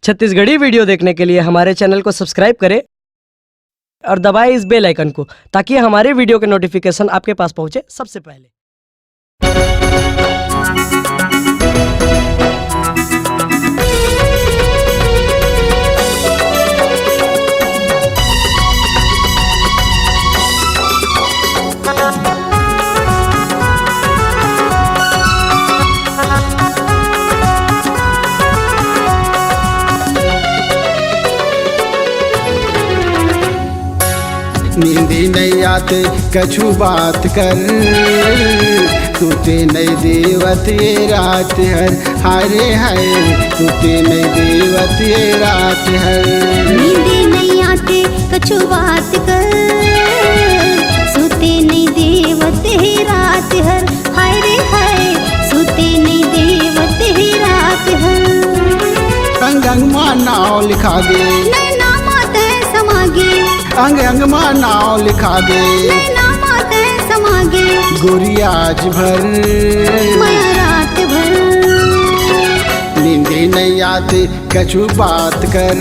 Chhattisgarhi video देखने के लिए हमारे चैनल को सब्सक्राइब करें और दबाएं इस बेल आइकन को ताकि हमारे वीडियो के नोटिफिकेशन आपके पास पहुंचे सबसे पहले। नींदी नहीं आते कछु बात कर, तूते नहीं देवत ये रात हर, हारे हाय तूते नहीं देवत ये रात हर। नींदी नहीं आते कछु बात कर, सोते नहीं देवत है रात हर, हाय रे हाय सोते नहीं देवत है रात हर। अंग अंग मां नाव लिखा दे, नैना माते समागे, अंग अंग मां नाव लिखा दे, नैना माते समागे, गोरी आज भर माया रात भर। नींदी नहीं आते कछु बात कर,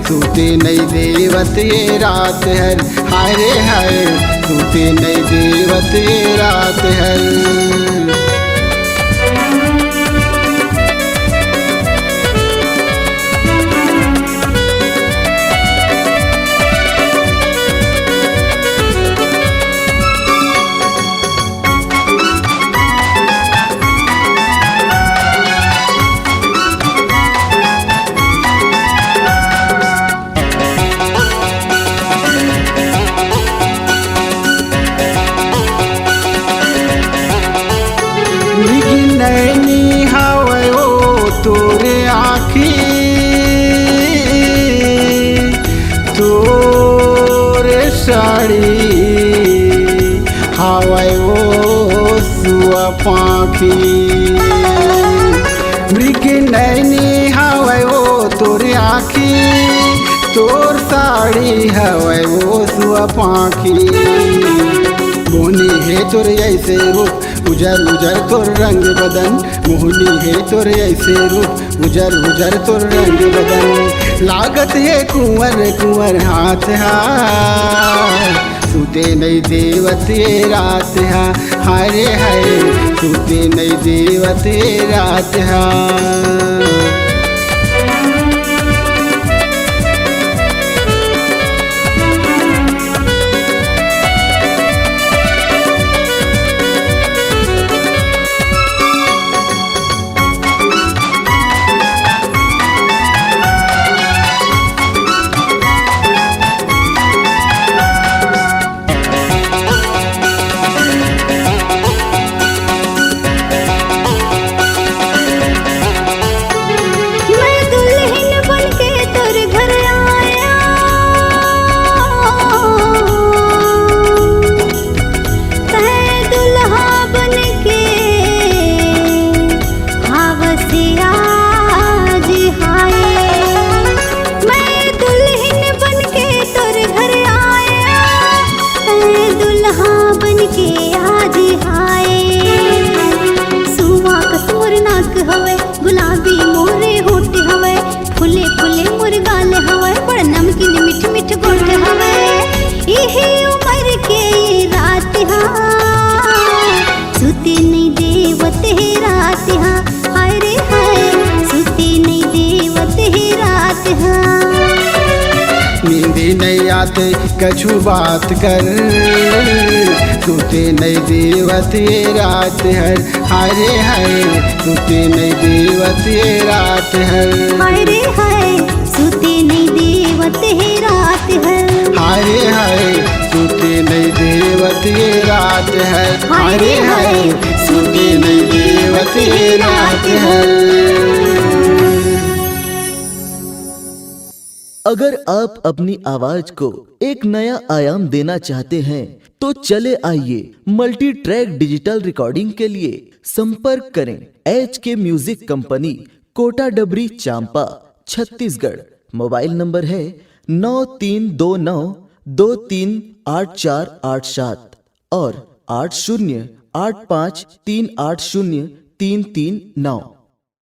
तूते नहीं देवत ये रात हर, हाय रे हाय तूते नहीं देवत ये रात हर। नैनी हवे ओ तोरे आँखी, तोरे साड़ी हवे ओ सुआ पाखी। मृग नैनी हवे ओ तोरे आँखी, तोर साड़ी हवे ओ सुआ पाखी। मोहनी है तोर ऐसे रूप, उजर उजर तोर रंग बदन, मोहनी है तोर ऐसे रूप, उजर उजर तोर रंग बदन। लागत है कुंवर कुंवर हाथ हाथ, सूते नहीं देवत ये रात हा, हाय रे हाय सूते नहीं देवत ये रात हा। गुलाबी मोरे होठ हवे, फुले फुले मोर गाल हवे, बड़ नमकीन मीठ मीठ गोठ हवे। यही उम्र के ये रात हा, सुते नहीं देवत है रात हा, हाय रे हाय सुते नहीं देवत है रात हा। नींदी नहीं आते कछु बात कर, तूते नहीं देवत ये रात हर, हाय रे हाय तूते नहीं देवत ये रात हर, हाय रे हाय सुते नहीं देवत है रात हर, हाय रे हाय तूते नहीं देवत ये रात हर, हाय रे हाय तूते नहीं देवत ये रात हर। अगर आप अपनी आवाज को एक नया आयाम देना चाहते हैं तो चले आइए मल्टी ट्रैक डिजिटल रिकॉर्डिंग के लिए संपर्क करें HK म्यूजिक कंपनी, कोटा डबरी, चांपा, छत्तीसगढ़। मोबाइल नंबर है 9329238487 और 8085380339।